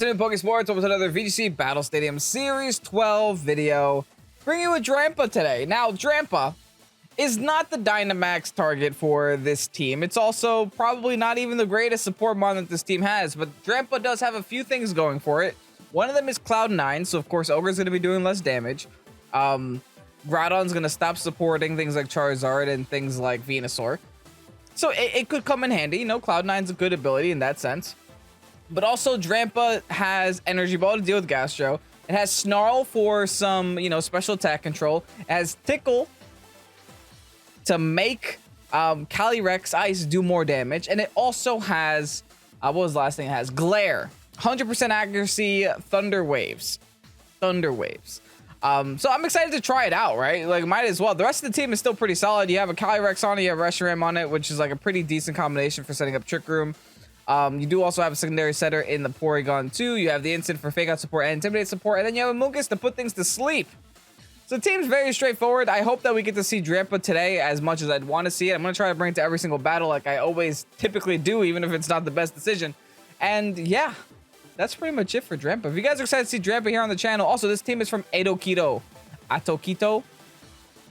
afternoon, Pokésports. Welcome to another VGC Battle Stadium Series 12 video. Bringing you a DRAMPA today. Now, DRAMPA is not the Dynamax target for this team. It's also probably not even the greatest support mon that this team has, but DRAMPA does have a few things going for it. One of them is Cloud9, so of course Ogre's going to be doing less damage. Groudon's going to stop supporting things like Charizard and things like Venusaur. So it could come in handy. You know, Cloud9's a good ability in that sense. But also, DRAMPA has Energy Ball to deal with Gastro. It has Snarl for some, you know, special attack control. It has Tickle to make Calyrex-Ice do more damage. And it also has, what was the last thing it has? Glare. 100% accuracy, Thunder Waves. Thunder Waves. So I'm excited to try it out, right? Like, might as well. The rest of the team is still pretty solid. You have a Calyrex on it, you have Reshiram on it, which is like a pretty decent combination for setting up Trick Room. You do also have a secondary setter in the Porygon too. You have the instant for fake out support and intimidate support, and then you have a Mungus to put things to sleep. So the team's very straightforward. I hope that we get to see DRAMPA today as much as I'd want to see it. I'm going to try to bring it to every single battle like I always typically do, even if it's not the best decision. And yeah, that's pretty much it for DRAMPA. If you guys are excited to see DRAMPA here on the channel, also this team is from Atokito. Atokito?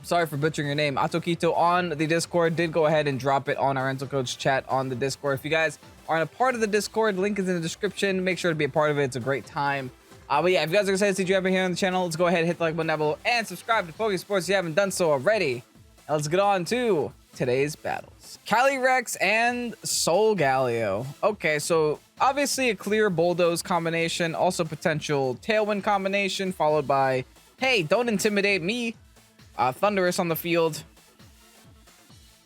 Sorry for butchering your name. Atokito on the Discord. Did go ahead and drop it on our rental coach chat on the Discord. If you guys aren't a part of the Discord, link is in the description. Make sure to be a part of it. It's a great time. But yeah, if you guys are excited to see DRAMPA here on the channel, let's go ahead and hit the like button down below and subscribe to Pokésports if you haven't done so already. Now let's get on to today's battles. Calyrex and Solgaleo. Okay, so obviously a clear Bulldoze combination, also potential Tailwind combination, followed by, hey, don't intimidate me. Thunderous on the field.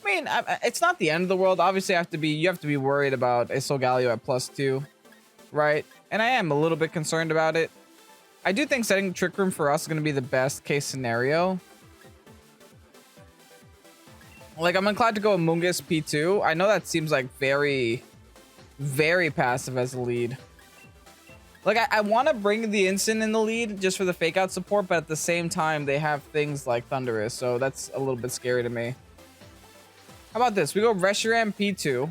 I mean, it's not the end of the world. Obviously, you have to be worried about a Solgaleo at +2, right? And I am a little bit concerned about it. I do think setting Trick Room for us is going to be the best case scenario. Like, I'm inclined to go with Mungus P2. I know that seems like very, very passive as a lead. Like, I want to bring the instant in the lead just for the fake out support, but at the same time, they have things like Thunderous, so that's a little bit scary to me. How about this? We go Reshiram P2.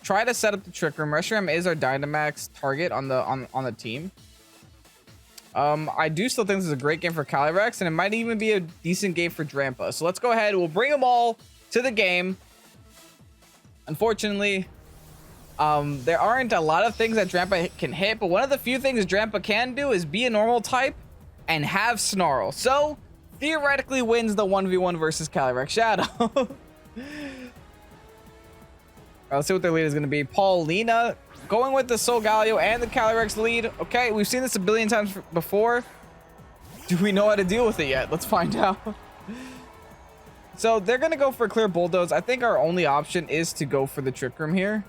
Try to set up the Trick Room. Reshiram is our Dynamax target on the team. I do still think this is a great game for Calyrex, and it might even be a decent game for DRAMPA. So let's go ahead. We'll bring them all to the game. Unfortunately, there aren't a lot of things that DRAMPA can hit, but one of the few things DRAMPA can do is be a normal type and have Snarl. So theoretically wins the 1v1 versus Calyrex Shadow. Let's see what their lead is going to be. Paulina going with the Solgaleo and the Calyrex lead. Okay, we've seen this a billion times before. Do we know how to deal with it yet? Let's find out. So they're going to go for a clear Bulldoze. I think our only option is to go for the Trick Room here.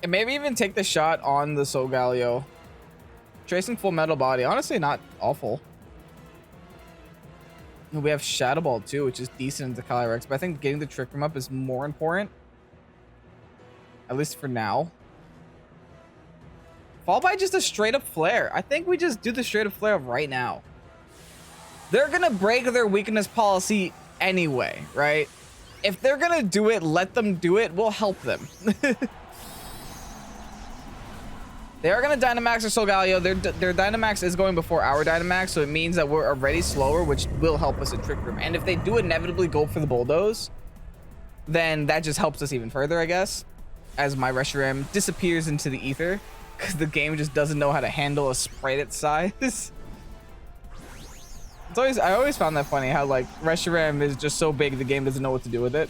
And maybe even take the shot on the Solgaleo. Tracing Full Metal Body. Honestly, not awful. We have Shadow Ball too, which is decent into Calyrex, but I think getting the Trick Room up is more important. At least for now. Followed by just a straight up Flare. I think we just do the straight up Flare right now. They're gonna break their weakness policy anyway, right? If they're gonna do it, let them do it. We'll help them. They are going to Dynamax or Solgaleo. Their Dynamax is going before our Dynamax, so it means that we're already slower, which will help us in Trick Room. And if they do inevitably go for the Bulldoze, then that just helps us even further, I guess, as my Reshiram disappears into the ether, because the game just doesn't know how to handle a sprite its size. I always found that funny, how, like, Reshiram is just so big, the game doesn't know what to do with it.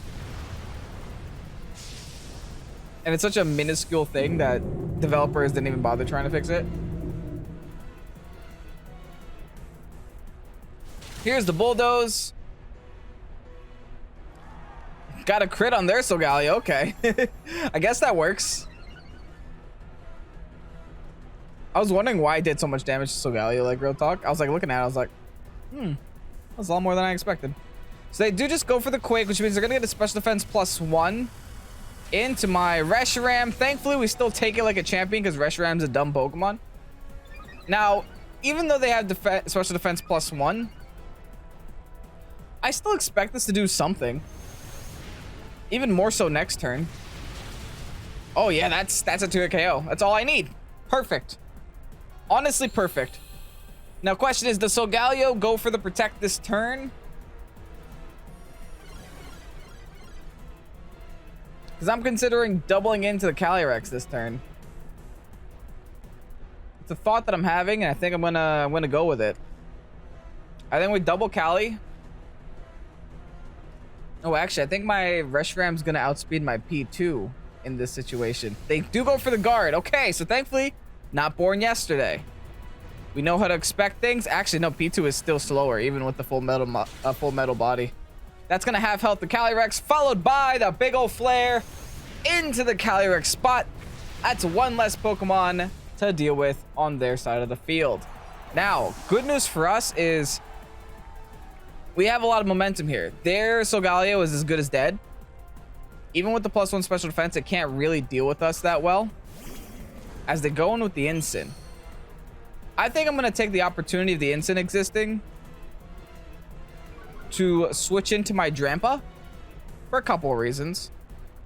And it's such a minuscule thing that developers didn't even bother trying to fix it. Here's the Bulldoze. Got a crit on their Solgaleo. Okay. I guess that works. I was wondering why I did so much damage to Solgaleo, like, real talk. I was like looking at it, I was like, that's a lot more than I expected. So they do just go for the Quake, which means they're gonna get a special defense +1 into my Reshiram. Thankfully, we still take it like a champion because Reshiram's a dumb Pokemon. Now, even though they have special defense +1, I still expect this to do something. Even more so next turn. Oh yeah, that's a 2-hit KO. That's all I need. Perfect. Honestly, perfect. Now, question is, does Solgaleo go for the protect this turn? Because I'm considering doubling into the Calyrex this turn. It's a thought that I'm having, and I think I'm gonna go with it. I think we double Cali. Oh, actually, I think my Reshiram's gonna outspeed my P2 in this situation. They do go for the guard. Okay, so thankfully, not born yesterday. We know how to expect things. Actually, no, P2 is still slower, even with the full metal body. That's gonna have health the Calyrex, followed by the big old flare into the Calyrex spot. That's one less Pokemon to deal with on their side of the field. Now, good news for us is we have a lot of momentum here. Their Solgaleo is as good as dead. Even with the +1 special defense, it can't really deal with us that well. As they go in with the Incin. I think I'm going to take the opportunity of the Incin existing to switch into my Drampa for a couple of reasons.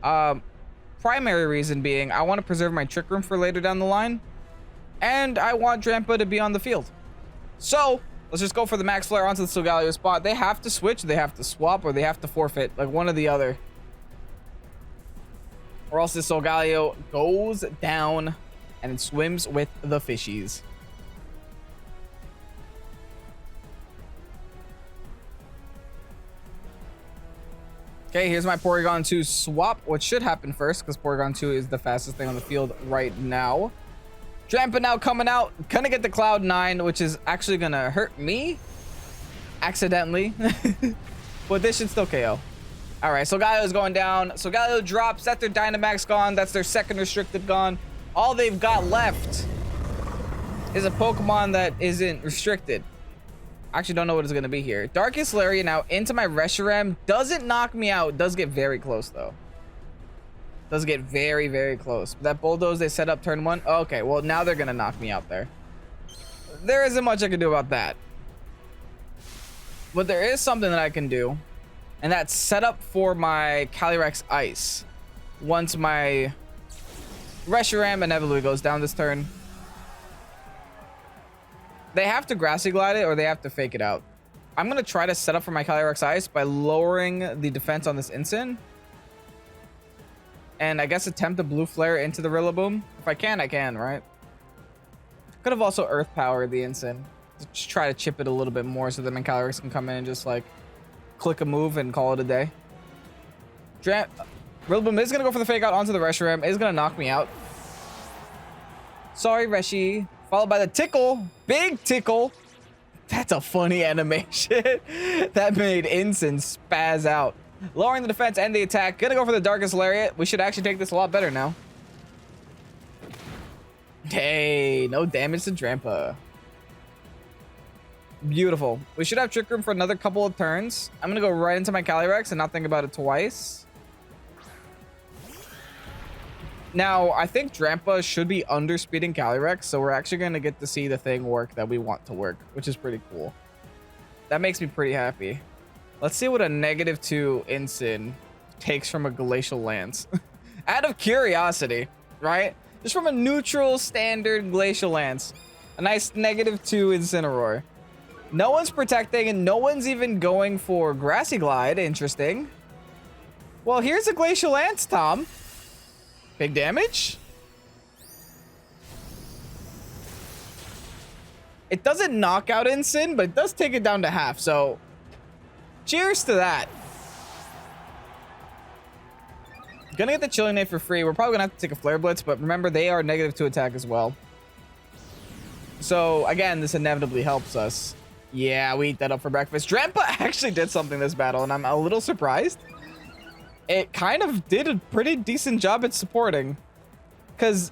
Primary reason being I want to preserve my Trick Room for later down the line. And I want Drampa to be on the field. So, let's just go for the Max Flare onto the Solgaleo spot. They have to switch, they have to swap, or they have to forfeit. Like one or the other. Or else the Solgaleo goes down and it swims with the fishies. Okay, here's my Porygon 2 swap, which should happen first because Porygon 2 is the fastest thing on the field right now. Drampa now coming out, gonna get the Cloud 9, which is actually gonna hurt me accidentally, but this should still KO. All right, Solgaleo is going down. Solgaleo drops. That's their Dynamax gone. That's their second restricted gone. All they've got left is a Pokemon that isn't restricted. I actually don't know what it's going to be here. Darkest Lariat now into my Reshiram. Doesn't knock me out. Does get very close, though. Does get very, very close. That Bulldoze they set up turn 1. Okay, well, now they're going to knock me out there. There isn't much I can do about that. But there is something that I can do. And that's set up for my Calyrex-Ice. Once my Reshiram inevitably goes down this turn. They have to Grassy Glide it or they have to fake it out. I'm going to try to set up for my Calyrex-Ice by lowering the defense on this Incin. And I guess attempt a Blue Flare into the Rillaboom. If I can, right? Could have also Earth Powered the Incin. Just try to chip it a little bit more so that my Calyrex can come in and just like click a move and call it a day. Rillaboom is going to go for the fake out onto the Reshiram. Is going to knock me out. Sorry, Reshi. Followed by the Tickle. Big Tickle. That's a funny animation. That made Incin spaz out. Lowering the defense and the attack. Gonna go for the Darkest Lariat. We should actually take this a lot better now. Hey, no damage to Drampa. Beautiful. We should have Trick Room for another couple of turns. I'm gonna go right into my Calyrex and not think about it twice. Now, I think Drampa should be underspeeding Calyrex, so we're actually going to get to see the thing work that we want to work, which is pretty cool. That makes me pretty happy. Let's see what a -2 Incin takes from a Glacial Lance. Out of curiosity, right? Just from a neutral, standard Glacial Lance. A nice -2 Incineroar. No one's protecting, and no one's even going for Grassy Glide. Interesting. Well, here's a Glacial Lance, Tom. Big damage. It doesn't knock out Incin, but it does take it down to half. So, cheers to that. Gonna get the Chilling Knife for free. We're probably gonna have to take a Flare Blitz, but remember they are -2 attack as well. So again, this inevitably helps us. Yeah, we eat that up for breakfast. Drampa actually did something this battle, and I'm a little surprised. It kind of did a pretty decent job at supporting. Because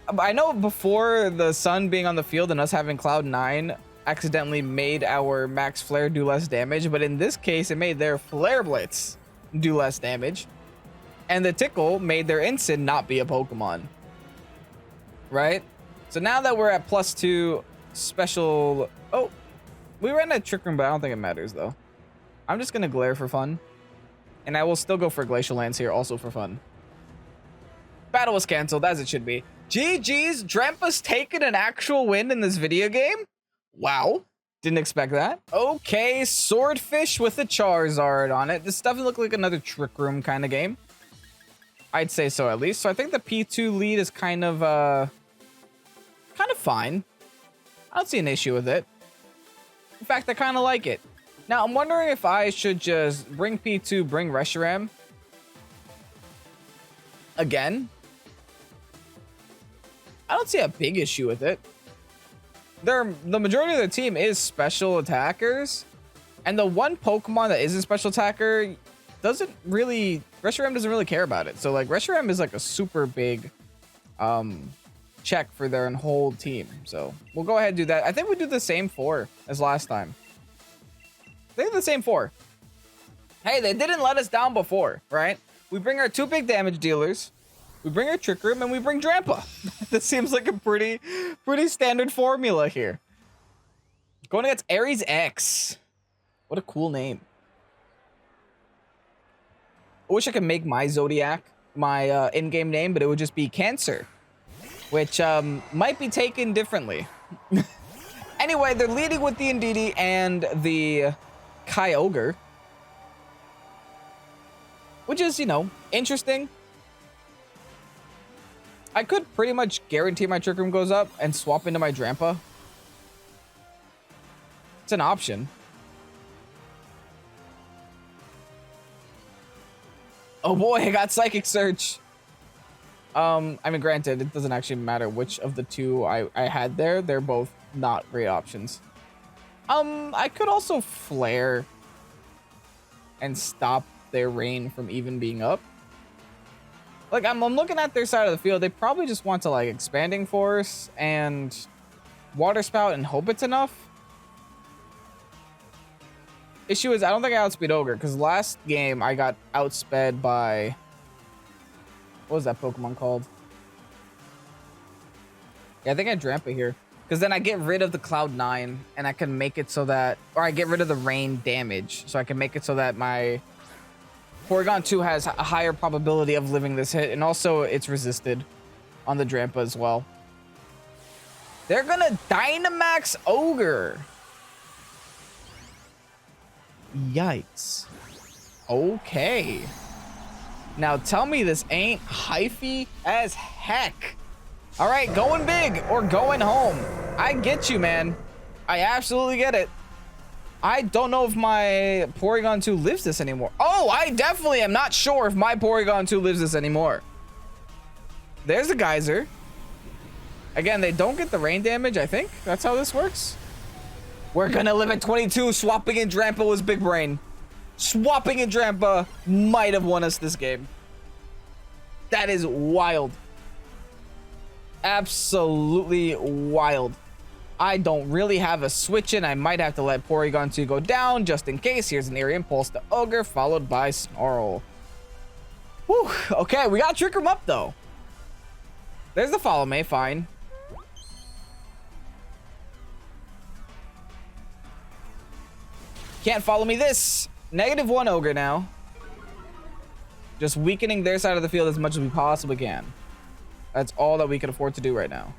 I know before the Sun being on the field and us having Cloud 9 accidentally made our Max Flare do less damage. But in this case, it made their Flare Blitz do less damage. And the Tickle made their Incin not be a Pokemon. Right? So now that we're at +2 special... Oh, we ran a Trick Room, but I don't think it matters though. I'm just going to Glare for fun. And I will still go for Glacial Lance here, also for fun. Battle was canceled, as it should be. GG's, Drampa's taken an actual win in this video game? Wow. Didn't expect that. Okay, Swordfish with a Charizard on it. This doesn't look like another Trick Room kind of game. I'd say so, at least. So I think the P2 lead is kind of fine. I don't see an issue with it. In fact, I kind of like it. Now, I'm wondering if I should just bring P2, bring Reshiram again. I don't see a big issue with it. The majority of the team is special attackers, and the one Pokemon that isn't special attacker Reshiram doesn't really care about it. So like Reshiram is like a super big check for their whole team. So we'll go ahead and do that. I think we do the same 4 as last time. I think the same 4. Hey, they didn't let us down before, right? We bring our 2 big damage dealers. We bring our Trick Room, and we bring Drampa. That seems like a pretty standard formula here. Going against Aries X. What a cool name. I wish I could make my Zodiac my in-game name, but it would just be Cancer, which might be taken differently. Anyway, they're leading with the Indeedee and the Kyogre, which is, you know, interesting. I could pretty much guarantee my Trick Room goes up and swap into my Drampa. It's an option. Oh boy, I got Psychic Search. I mean, granted, it doesn't actually matter which of the 2 I had there. They're both not great options. I could also Flare and stop their rain from even being up. Like, I'm looking at their side of the field. They probably just want to, like, Expanding Force and Water Spout and hope it's enough. Issue is, I don't think I outspeed Ogre, because last game I got outsped by... What was that Pokemon called? Yeah, I think I Drampa here. Because then I get rid of the Cloud9, and I can make it so that... Or I get rid of the rain damage, so I can make it so that my... Porygon 2 has a higher probability of living this hit, and also it's resisted on the Drampa as well. They're gonna Dynamax Ogre. Yikes. Okay. Now tell me this ain't hyphy as heck. All right, going big or going home. I get you, man. I absolutely get it. I don't know if my Porygon 2 lives this anymore. Oh, I definitely am not sure if my Porygon 2 lives this anymore. There's a Geyser. Again, they don't get the rain damage, I think. That's how this works. We're gonna live at 22. Swapping in Drampa was big brain. Swapping in Drampa might have won us this game. That is wild. Absolutely wild. I don't really have a switch in. I might have to let Porygon 2 go down just in case. Here's an Aerial Impulse to Ogre, followed by Snarl. Whew. Okay, we got Trick Room up, though. There's the Follow Me, fine. Can't follow me this. -1 Ogre now. Just weakening their side of the field as much as we possibly can. That's all that we can afford to do right now.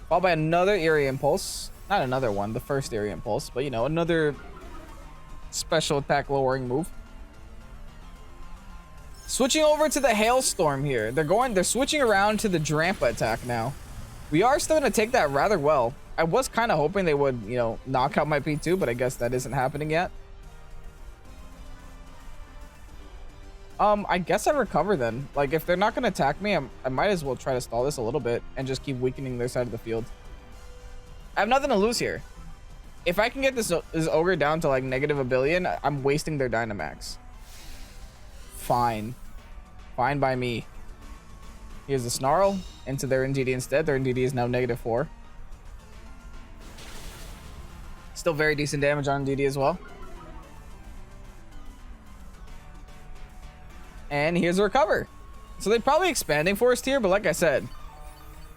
Followed by another Aerial Impulse. Not another one, the first Aerial Impulse, but you know, another special attack lowering move. Switching over to the Hailstorm here. They're switching around to the Drampa attack now. We are still going to take that rather well. I was kind of hoping they would, you know, knock out my P2, but I guess that isn't happening yet. I guess I recover then. Like, if they're not going to attack me, I might as well try to stall this a little bit and just keep weakening their side of the field. I have nothing to lose here. If I can get this Ogre down to like -1 billion, I'm wasting their Dynamax. Fine. Fine by me. Here's the Snarl into their Indeedee instead. Their Indeedee is now -4. Still very decent damage on Indeedee as well. And here's a recover. So they're probably Expanding Force here, but like I said,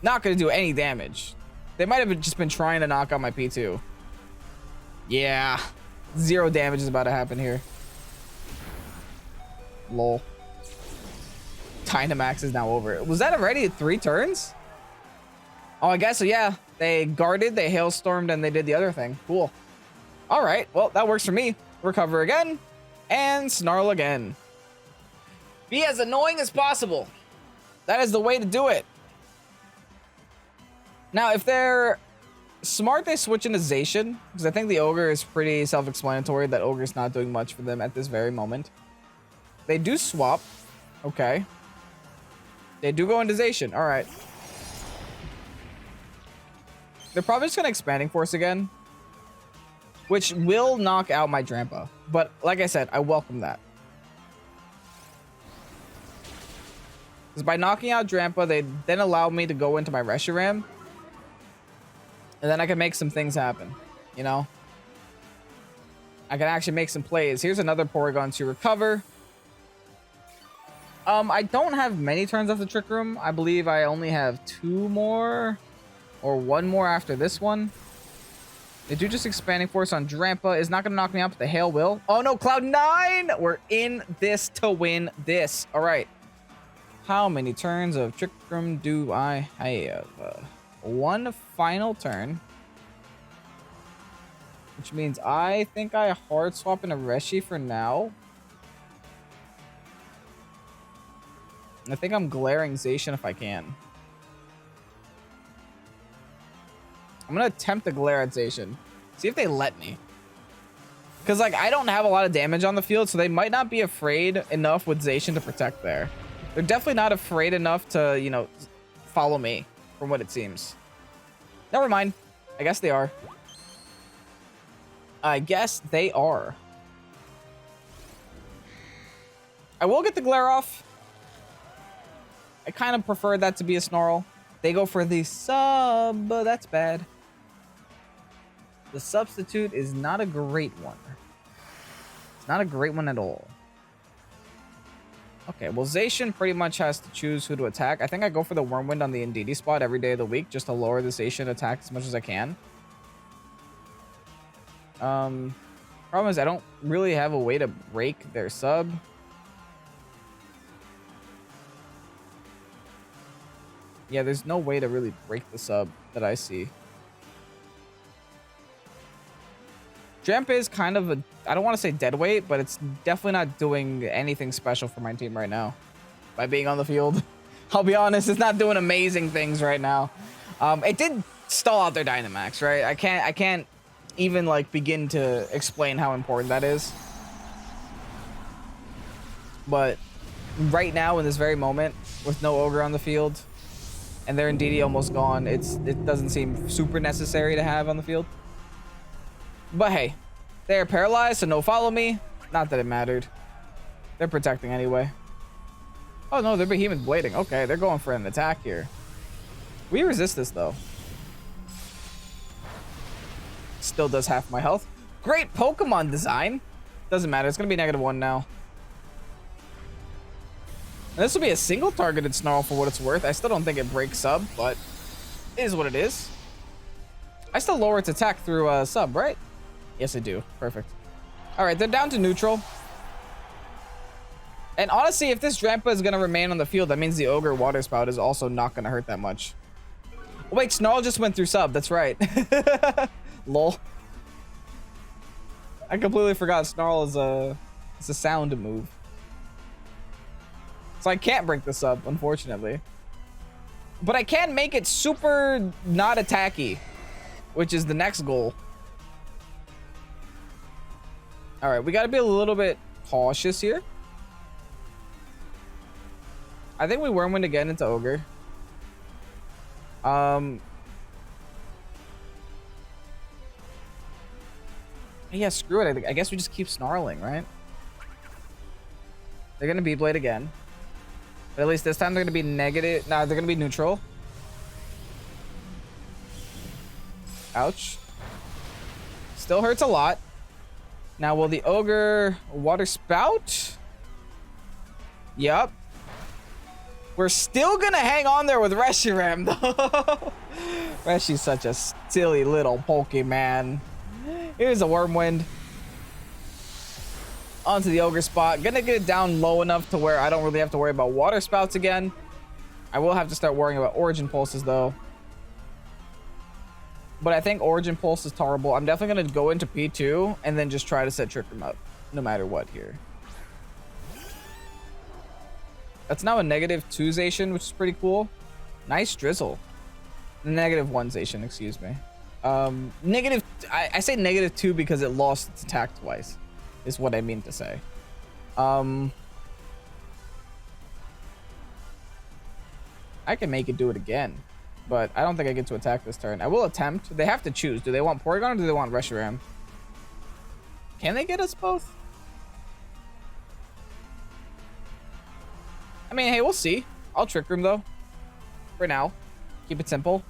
not going to do any damage. They might have just been trying to knock out my P2. Yeah. 0 damage is about to happen here. Lol. Dynamax is now over. Was that already 3 turns? Oh, I guess so, yeah. They guarded, they hailstormed, and they did the other thing. Cool. All right, well, that works for me. Recover again, and snarl again. Be as annoying as possible. That is the way to do it. Now, if they're smart, they switch into Zacian, because I think the Ogre is pretty self-explanatory that Ogre's not doing much for them at this very moment. They do swap. Okay. They do go into Zacian. All right. They're probably just going to Expanding Force again, which will knock out my Drampa. But like I said, I welcome that. Because by knocking out Drampa, they then allow me to go into my Reshiram. And then I can make some things happen, you know? I can actually make some plays. Here's another Porygon to recover. I don't have many turns off the Trick Room. I believe I only have 2 more. Or 1 more after this one. They do just Expanding Force on Drampa. Is not going to knock me out, but the Hail will. Oh no, Cloud9! We're in this to win this. All right. How many turns of Trick Room do I have? 1 final turn. Which means I think I hard swap in a Reshi for now. I think I'm glaring Zacian if I can. I'm going to attempt to glare at Zacian. See if they let me. Because, like, I don't have a lot of damage on the field, so they might not be afraid enough with Zacian to protect there. They're definitely not afraid enough to, you know, follow me, from what it seems. Never mind. I guess they are. I guess they are. I will get the glare off. I kind of prefer that to be a Snarl. They go for the sub. That's bad. The substitute is not a great one. It's not a great one at all. Okay, well, Zacian pretty much has to choose who to attack. I think I go for the Wormwind on the Indeedee spot every day of the week just to lower the Zacian attack as much as I can. Problem is I don't really have a way to break their sub. Yeah, there's no way to really break the sub that I see. Drampa is kind of a, I don't want to say dead weight, but it's definitely not doing anything special for my team right now. By being on the field, I'll be honest, it's not doing amazing things right now. It did stall out their Dynamax, right? I can't even like begin to explain how important that is. But right now, in this very moment, with no Ogre on the field, and their Indeedee almost gone, it doesn't seem super necessary to have on the field. But hey, they're paralyzed, so no follow me. Not that it mattered. They're protecting anyway. Oh no, they're Behemoth Blading. Okay, they're going for an attack here. We resist this though. Still does half my health. Great Pokemon design. Doesn't matter, it's gonna be -1 now. And this will be a single targeted Snarl for what it's worth. I still don't think it breaks sub, but it is what it is. I still lower its attack through sub, right? Yes, I do. Perfect. All right, they're down to neutral. And honestly, if this Drampa is going to remain on the field, that means the Ogre Water Spout is also not going to hurt that much. Oh, wait, Snarl just went through sub. That's right. Lol. I completely forgot Snarl is a sound move. So I can't break the sub, unfortunately. But I can make it super not attacky, which is the next goal. All right, we got to be a little bit cautious here. I think we Wormwind again into Ogre. Yeah, screw it. I guess we just keep snarling, right? They're going to Beyblade again. But at least this time they're going to be negative. No, they're going to be neutral. Ouch. Still hurts a lot. Now, will the Ogre Water Spout? Yup. We're still going to hang on there with Reshiram, though. Reshi's such a silly little Pokemon. Here's a Wormwind. onto the Ogre spot. Gonna get it down low enough to where I don't really have to worry about water spouts again. I will have to start worrying about origin pulses though. But I think origin pulse is tolerable. I'm definitely gonna go into P2 and then just try to set Trick Room up no matter what here. That's now a -2 Zation, which is pretty cool. Nice drizzle. -1 Zation, excuse me. I say -2 because it lost its attack twice, is what I mean to say. I can make it do it again, but I don't think I get to attack this turn. I will attempt. They have to choose. Do they want Porygon or do they want Reshiram? Can they get us both? I mean, hey, we'll see. I'll Trick Room though. For now. Keep it simple.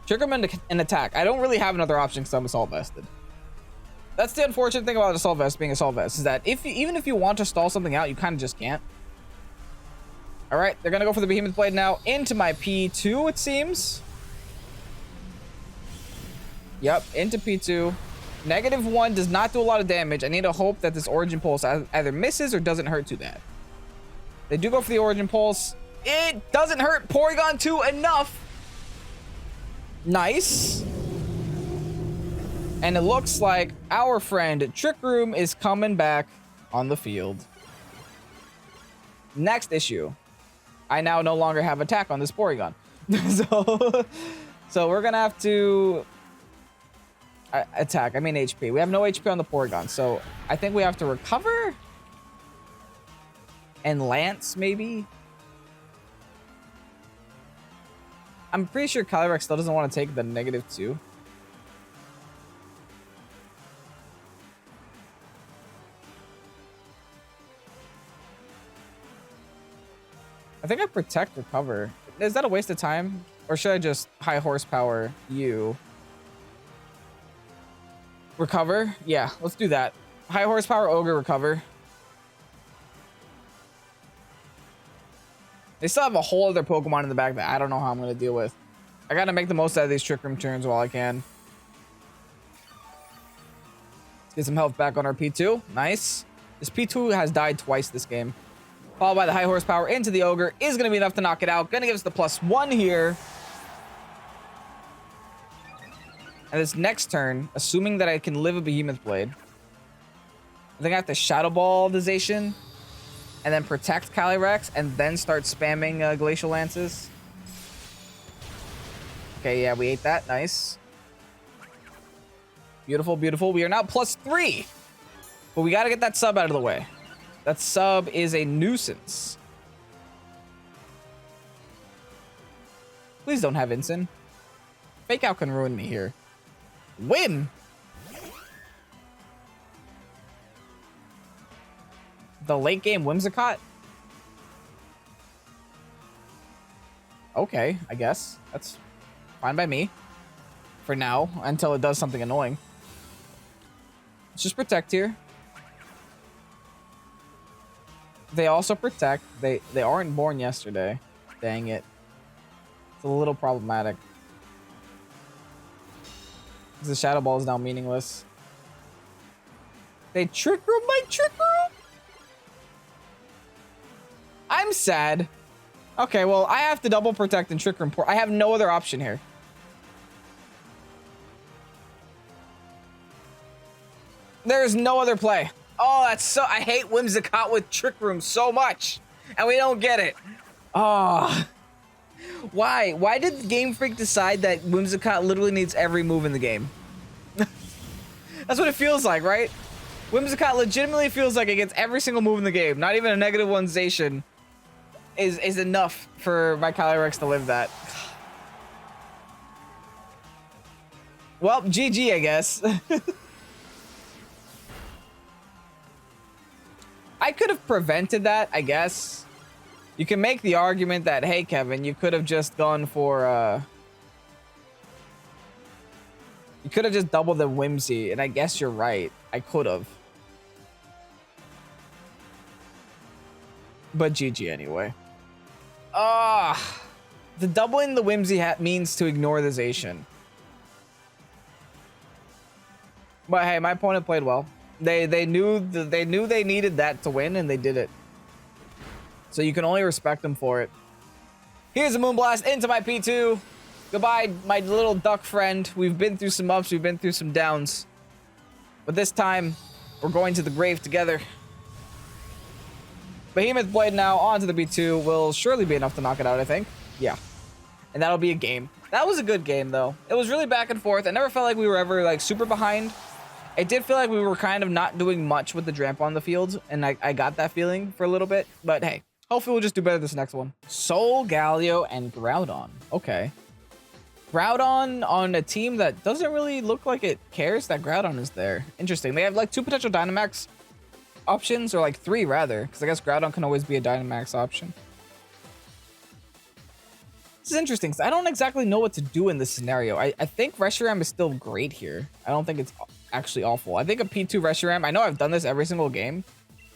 Trick Room and attack. I don't really have another option because I'm Assault Vested. That's the unfortunate thing about Assault Vest being Assault Vest, is that even if you want to stall something out, you kind of just can't. All right, they're gonna go for the Behemoth Blade now into my P2, it seems. Yep, into P2. -1 does not do a lot of damage. I need to hope that this Origin Pulse either misses or doesn't hurt too bad. They do go for the Origin Pulse. It doesn't hurt Porygon 2 enough. Nice. And it looks like our friend Trick Room is coming back on the field. Next issue. I now no longer have attack on this Porygon. so we're gonna have to attack. I mean HP. We have no HP on the Porygon, so I think we have to recover and Lance maybe. I'm pretty sure Calyrex still doesn't want to take the -2. I think I protect recover. Is that a waste of time? Or should I just high horsepower you? Recover? Yeah, let's do that. High horsepower ogre recover. They still have a whole other Pokemon in the back that I don't know how I'm going to deal with. I got to make the most out of these Trick Room turns while I can. Let's get some health back on our P2. Nice. This P2 has died twice this game. Followed by the high horsepower into the Ogre is going to be enough to knock it out. Going to give us the +1 here. And this next turn, assuming that I can live a Behemoth Blade, I think I have to Shadow Ball the Zation and then protect Calyrex and then start spamming Glacial Lances. Okay, yeah, we ate that. Nice. Beautiful, beautiful. We are now +3. But we got to get that sub out of the way. That sub is a nuisance. Please don't have Incin. Fake Out can ruin me here. Win! The late game Whimsicott? Okay, I guess. That's fine by me. For now, until it does something annoying. Let's just protect here. They also protect. They aren't born yesterday. Dang it. It's a little problematic. The Shadow Ball is now meaningless. They Trick Room my Trick Room? I'm sad. Okay, well, I have to double protect and Trick Room. I have no other option here. There's no other play. Oh, that's so... I hate Whimsicott with Trick Room so much. And we don't get it. Oh. Why? Why did Game Freak decide that Whimsicott literally needs every move in the game? That's what it feels like, right? Whimsicott legitimately feels like it gets every single move in the game. Not even a -1 Zation is enough for my Calyrex to live that. Well, GG, I guess. I could have prevented that, I guess. You can make the argument that, hey, Kevin, you could have just gone for, you could have just doubled the Whimsy, and I guess you're right. I could have. But GG anyway. The doubling the Whimsy means to ignore the Zation. But hey, my opponent played well. They knew they needed that to win, and they did it. So you can only respect them for it. Here's a Moonblast into my P2. Goodbye, my little duck friend. We've been through some ups, we've been through some downs. But this time, we're going to the grave together. Behemoth Blade now onto the B2 will surely be enough to knock it out, I think. Yeah. And that'll be a game. That was a good game, though. It was really back and forth. I never felt like we were ever, like, super behind. It did feel like we were kind of not doing much with the Drampa on the field, and I got that feeling for a little bit. But hey, hopefully we'll just do better this next one. Solgaleo and Groudon. Okay. Groudon on a team that doesn't really look like it cares that Groudon is there. Interesting. They have like 2 potential Dynamax options, or like 3 rather, because I guess Groudon can always be a Dynamax option. This is interesting because I don't exactly know what to do in this scenario. I think Reshiram is still great here. I don't think it's actually awful. I think a P2 Reshiram, I know I've done this every single game,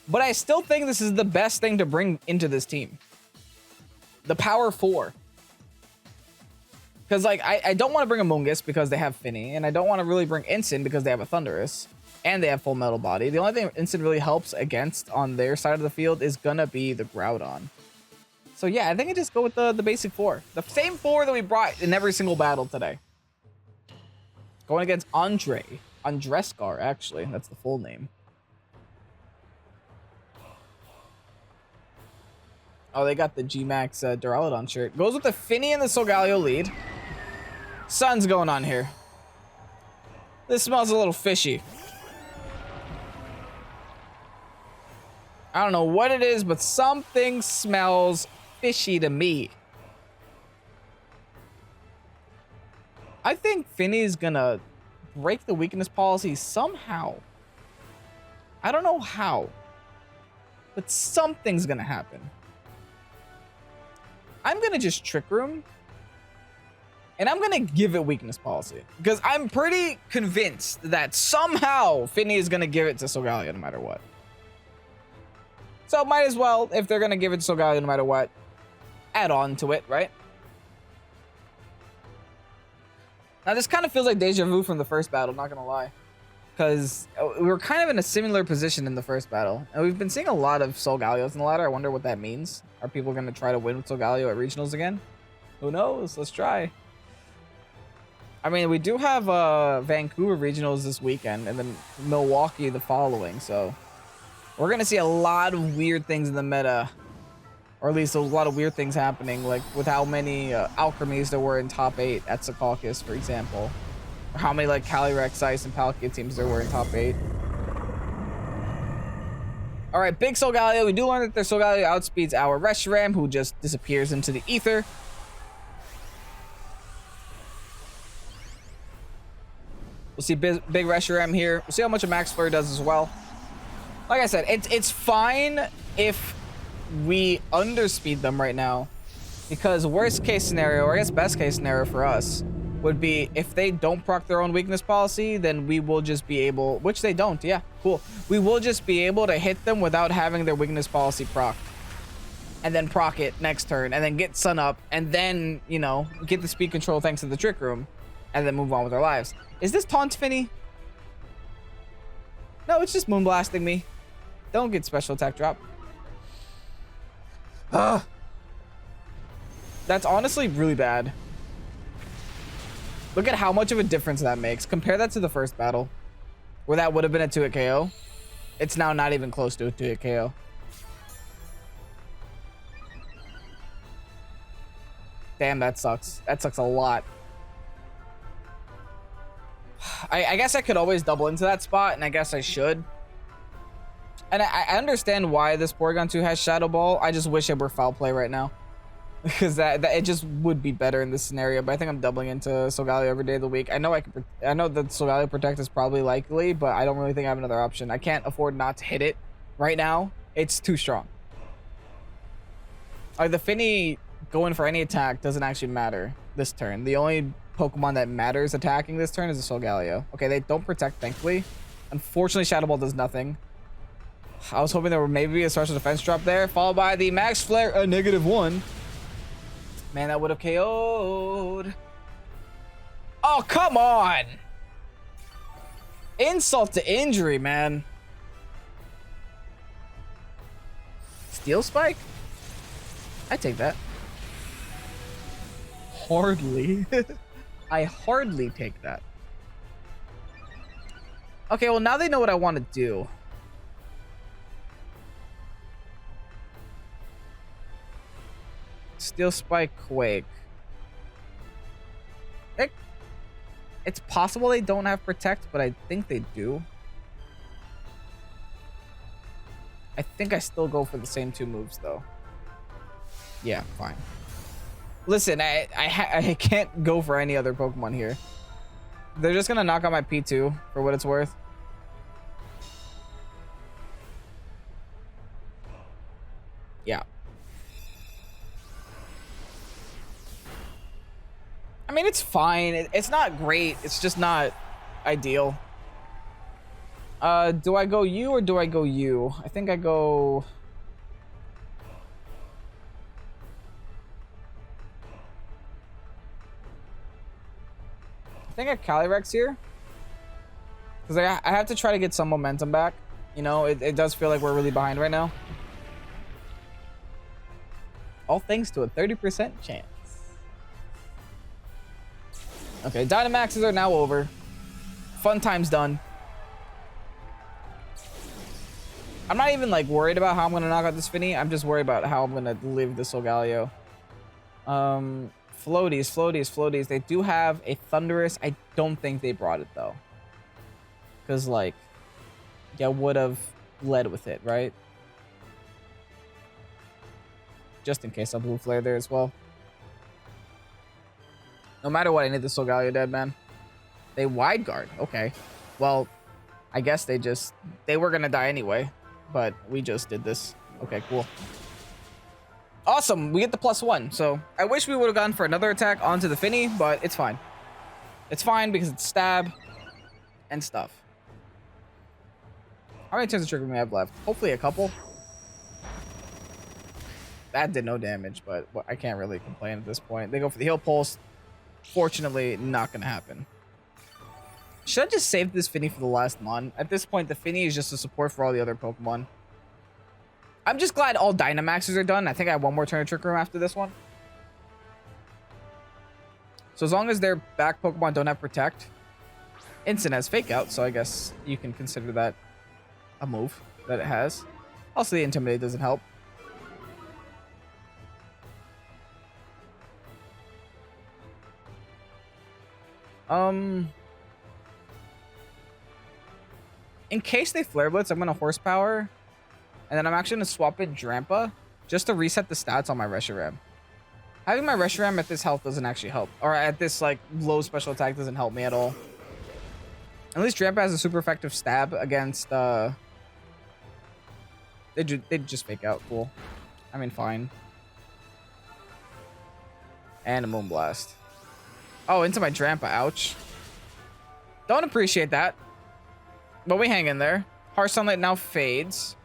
but I still think this is the best thing to bring into this team. The Power 4. Because, like, I don't want to bring a Mungus because they have Finny, and I don't want to really bring Incin because they have a Thundurus, and they have Full Metal Body. The only thing Incin really helps against on their side of the field is gonna be the Groudon. So yeah, I think I just go with the basic 4. The same 4 that we brought in every single battle today. Going against Andreskar, actually. That's the full name. Oh, they got the G-Max Duraludon shirt. Goes with the Finny and the Solgaleo lead. Sun's going on here. This smells a little fishy. I don't know what it is, but something smells fishy to me. I think Finny's gonna break the weakness policy somehow. I don't know how, but something's gonna happen. I'm gonna just Trick Room, and I'm gonna give it weakness policy because I'm pretty convinced that somehow Finny is gonna give it to Solgaleo no matter what. So might as well, if they're gonna give it to Solgaleo no matter what, add on to it, right? Now this kind of feels like deja vu from the first battle, not gonna lie. Because we were kind of in a similar position in the first battle. And we've been seeing a lot of Solgaleos in the ladder. I wonder what that means. Are people gonna try to win with Solgaleo at regionals again? Who knows? Let's try. I mean, we do have Vancouver regionals this weekend and then Milwaukee the following, so we're gonna see a lot of weird things in the meta, or at least a lot of weird things happening, like with how many Alchemies there were in top 8 at Secaucus, for example, or how many like Calyrex-Ice and Palkia teams there were in top 8. All right, big Solgaleo. We do learn that their Solgaleo outspeeds our Reshiram, who just disappears into the ether. We'll see big Reshiram here. We'll see how much a Max Flare does as well. Like I said, it's fine if we underspeed them right now, because worst case scenario, or I guess best case scenario for us, would be if they don't proc their own weakness policy, then we will just be able, which they don't, yeah, cool. We will just be able to hit them without having their weakness policy proc. And then proc it next turn, and then get Sun Up, and then, you know, get the speed control thanks to the Trick Room, and then move on with our lives. Is this Taunt Finny? No, it's just Moonblasting me. Don't get special attack drop. That's honestly really bad. Look at how much of a difference that makes. Compare that to the first battle, where that would have been a 2-hit KO. It's now not even close to a 2-hit KO. Damn, that sucks. That sucks a lot. I guess I could always double into that spot, and I guess I should. And I understand why this Porygon 2 has Shadow Ball. I just wish it were Foul Play right now, because that it just would be better in this scenario. But I think I'm doubling into Solgaleo every day of the week. I know that Solgaleo Protect is probably likely, but I don't really think I have another option. I can't afford not to hit it right now. It's too strong. Like the Finny going for any attack doesn't actually matter this turn. The only Pokemon that matters attacking this turn is the Solgaleo. Okay, they don't protect, thankfully. Unfortunately, Shadow Ball does nothing. I was hoping there would maybe be a special defense drop there, followed by the Max Flare, a -1. Man, that would have KO'd. Oh, come on! Insult to injury, man. Steel Spike? I take that. Hardly. I hardly take that. Okay, well, now they know what I want to do. Steel Spike, Quake. It's possible they don't have Protect, but I think they do. I think I still go for the same 2 moves, though. Yeah, fine. Listen, I can't go for any other Pokemon here. They're just gonna knock out my P2 for what it's worth. Yeah. I mean, it's fine. It's not great. It's just not ideal. Do I go you or do I go you? I think I go... I think I Calyrex here. Because I have to try to get some momentum back. You know, it does feel like we're really behind right now. All thanks to a 30% chance. Okay, Dynamaxes are now over. Fun time's done. I'm not even like worried about how I'm gonna knock out this Finny. I'm just worried about how I'm gonna live this Solgaleo. Floaties. They do have a Thunderous. I don't think they brought it though. Because like, yeah, would have led with it, right? Just in case, I'll Blue Flare there as well. No matter what, I need the Solgaleo dead, man. They wide guard. Okay. Well, I guess they were gonna die anyway. But we just did this. Okay, cool. Awesome, we get the +1. So I wish we would have gone for another attack onto the Finny, but it's fine. It's fine because it's stab and stuff. How many turns of trigger do we have left? Hopefully a couple. That did no damage, but I can't really complain at this point. They go for the heal pulse. Fortunately, not gonna happen. Should I just save this Finny for the last mon? At this point, the Finny is just a support for all the other Pokemon. I'm just glad all Dynamaxes are done. I think I have one more turn of Trick Room after this one. So as long as their back Pokemon don't have Protect. Instant has Fake Out, so I guess you can consider that a move that it has. Also, the Intimidate doesn't help. In case they Flare Blitz, I'm going to Horsepower. And then I'm actually going to swap in DRAMPA just to reset the stats on my Reshiram. Having my Reshiram at this health doesn't actually help. Or at this like low special attack doesn't help me at all. At least DRAMPA has a super effective stab against... They just Fake Out. Cool. I mean, fine. And a Moonblast. Oh, into my DRAMPA. Ouch. Don't appreciate that. But we hang in there. Harsh Sunlight now fades.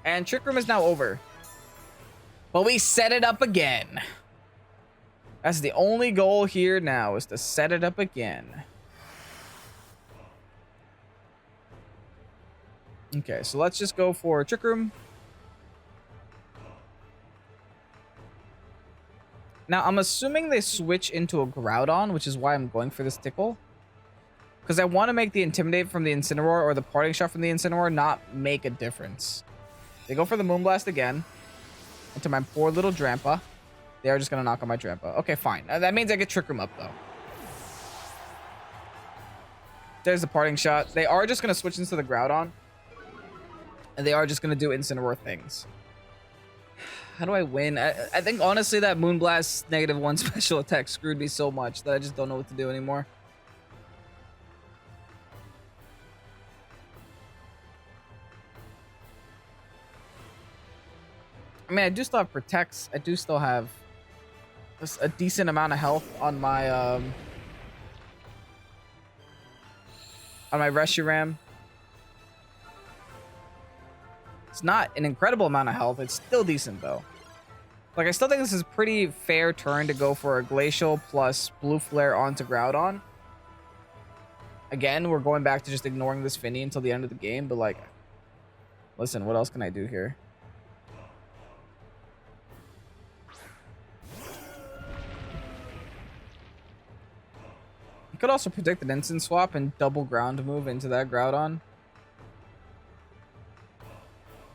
And Trick Room is now over. But we set it up again. That's the only goal here now, is to set it up again. Okay, so let's just go for Trick Room. Now, I'm assuming they switch into a Groudon, which is why I'm going for this Tickle. Because I want to make the Intimidate from the Incineroar or the Parting Shot from the Incineroar not make a difference. They go for the Moonblast again. Into my poor little DRAMPA. They are just going to knock on my DRAMPA. Okay, fine. That means I get Trick Room up, though. There's the Parting Shot. They are just going to switch into the Groudon. And they are just going to do Incineroar things. How do I win? I think, honestly, that Moonblast -1 special attack screwed me so much that I just don't know what to do anymore. I mean, I do still have Protects. I do still have a decent amount of health on my Reshiram. It's not an incredible amount of health. It's still decent, though. Like, I still think this is a pretty fair turn to go for a Glacial plus Blue Flare onto Groudon. Again, we're going back to just ignoring this Finny until the end of the game, but, like, listen, what else can I do here? You could also predict an instant swap and double ground move into that Groudon.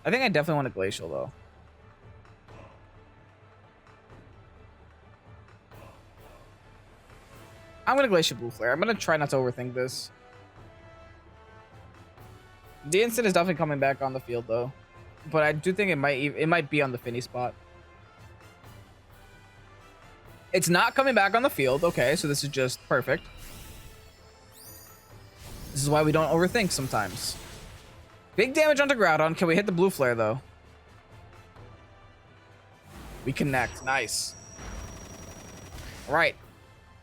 I think I definitely want a Glacial, though. I'm going to Glacial Blue Flare. I'm going to try not to overthink this. The instant is definitely coming back on the field, though. But I do think it might be on the Finny spot. It's not coming back on the field. Okay, so this is just perfect. This is why we don't overthink sometimes. Big damage onto Groudon. Can we hit the Blue Flare, though? We connect. Nice. All right.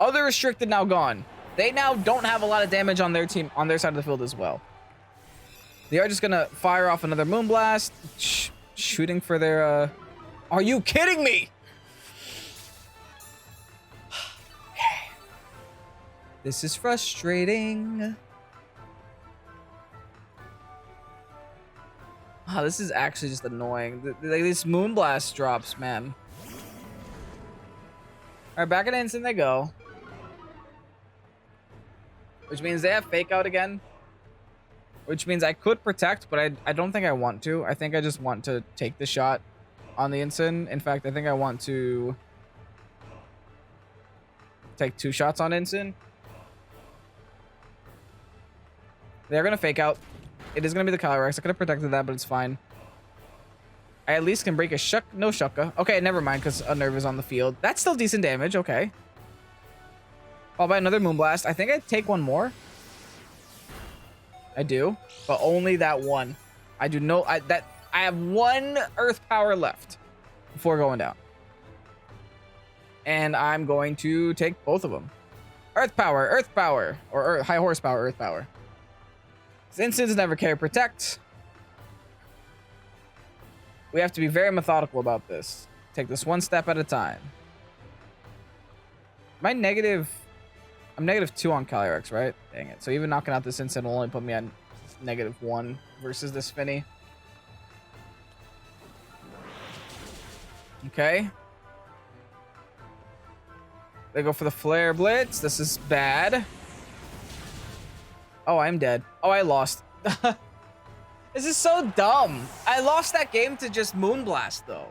Other restricted now gone. They now don't have a lot of damage on their team, on their side of the field as well. They are just going to fire off another Moonblast. Shooting for their... Are you kidding me? This is frustrating. Oh, this is actually just annoying. These Moonblast drops, man. All right, back at instant they go. Which means they have Fake Out again. Which means I could protect, but I don't think I want to. I think I just want to take the shot on the instant. In fact, I think I want to take 2 shots on instant. They're going to Fake Out. It is going to be the Calyrex. I could have protected that, but it's fine. I at least can break a Shuck. No Shucka. Okay, never mind, because a Nerve is on the field. That's still decent damage. Okay. Followed by another Moonblast. I think I'd take one more. I do, but only that one. I do know I have 1 Earth Power left before going down. And I'm going to take both of them. Earth Power, or High Horsepower, Earth Power. Instants never carry Protect. We have to be very methodical about this. Take this one step at a time. I'm -2 on Calyrex, right? Dang it. So even knocking out this instant will only put me on -1 versus this Finny. Okay. They go for the Flare Blitz. This is bad. Oh, I'm dead. Oh, I lost. This is so dumb. I lost that game to just Moonblast, though.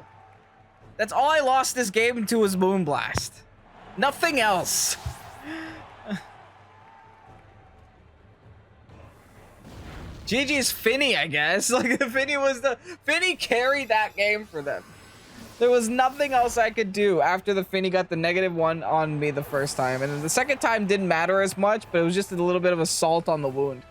That's all I lost this game to was Moonblast. Nothing else. GG's Finny, I guess. Like, Finny carried that game for them. There was nothing else I could do after the Finny got the -1 on me the first time. And the second time didn't matter as much, but it was just a little bit of a salt on the wound.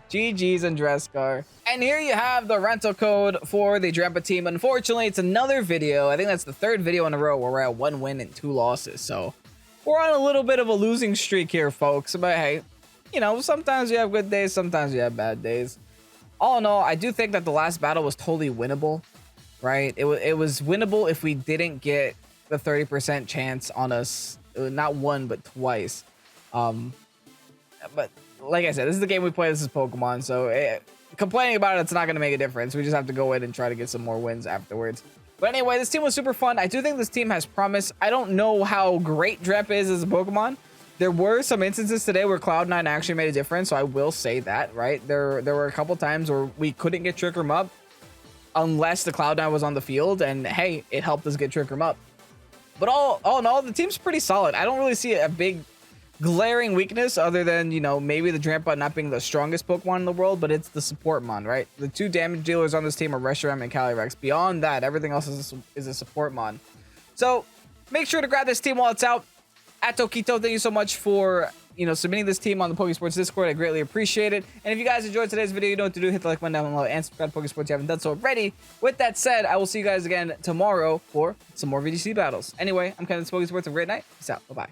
GG's and Drescar. And here you have the rental code for the DRAMPA team. Unfortunately, it's another video. I think that's the 3rd video in a row where we're at 1 win and 2 losses. So we're on a little bit of a losing streak here, folks. But hey, you know, sometimes you have good days, sometimes you have bad days. All in all, I do think that the last battle was totally winnable. Right, it was winnable if we didn't get the 30% chance on us, not 1 but twice. But like I said, this is the game we play. This is Pokemon, so complaining about it's not going to make a difference. We just have to go in and try to get some more wins afterwards. But anyway, this team was super fun. I do think this team has promise. I don't know how great DRAMPA is as a Pokemon. There were some instances today where Cloud9 actually made a difference, so I will say that. Right, there were a couple times where we couldn't get Trick Room up unless the Cloud9 was on the field, and hey, it helped us get Trick Room up. But all in all, the team's pretty solid. I don't really see a big glaring weakness other than, you know, maybe the DRAMPA not being the strongest Pokemon in the world, but it's the support mon, right? The 2 damage dealers on this team are Reshiram and Calyrex. Beyond that, everything else is a support mon. So make sure to grab this team while it's out. Atokito, thank you so much for, you know, submitting this team on the Pokésports Discord. I greatly appreciate it. And if you guys enjoyed today's video, you know what to do. Hit the like button down below and subscribe to Pokésports if you haven't done so already. With that said, I will see you guys again tomorrow for some more VGC battles. Anyway, I'm Kevin Pokésports. Have a great night. Peace out. Bye-bye.